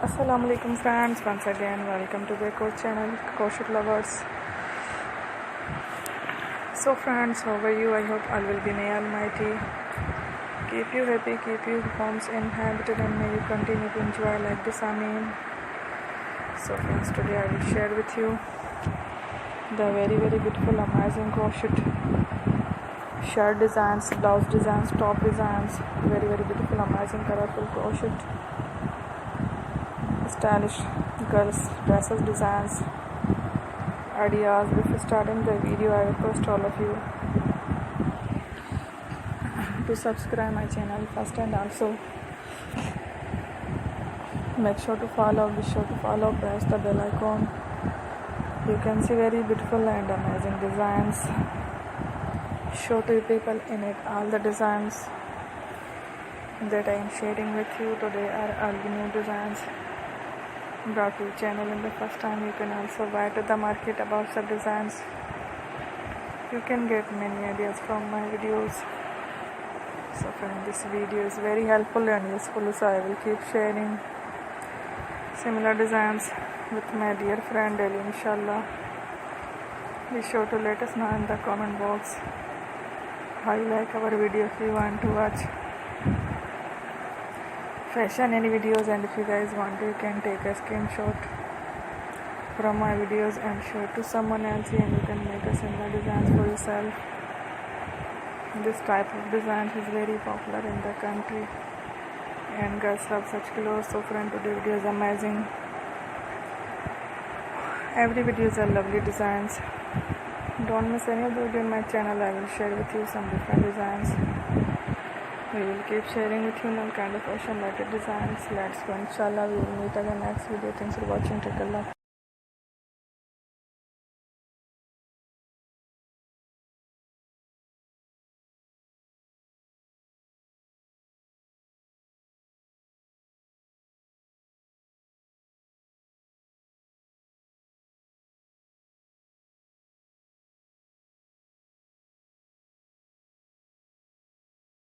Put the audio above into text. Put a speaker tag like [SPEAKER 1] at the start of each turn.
[SPEAKER 1] Assalamu alaikum friends, once again welcome to the channel Crochet Lovers. So friends, how are you? I hope all will be may almighty keep you happy, keep your homes inhabited, and may you continue to enjoy like this. Amen. So friends, today I will share with you the very beautiful amazing crochet shirt designs, blouse designs, top designs, very beautiful amazing colorful crochet stylish girls dresses designs ideas. Before starting the video, I request all of you to subscribe my channel first, and also make sure to follow, be sure to follow, press the bell icon. You can see very beautiful and amazing designs. Show to you people in it. All the designs that I am sharing with you today are all new designs brought to your channel in the first time. You can also buy to the market about the designs. You can get many ideas from my videos. So friends, this video is very helpful and useful, so I will keep sharing similar designs with my dear friend daily, inshallah. Be sure to let us know in the comment box how you like our video. If you want to watch fashion any videos, and if you guys want to, you can take a screenshot from my videos and show it to someone else, and you can make a similar designs for yourself. This type of design is very popular in the country and girls love such clothes. So friend, today's video is amazing. Every video is a lovely designs. Don't miss any of the video in my channel. I will share with you some different designs. We will keep sharing with you all kind of fashion related designs. Let's go, inshallah. We will meet again next video. Thanks for watching. Take care.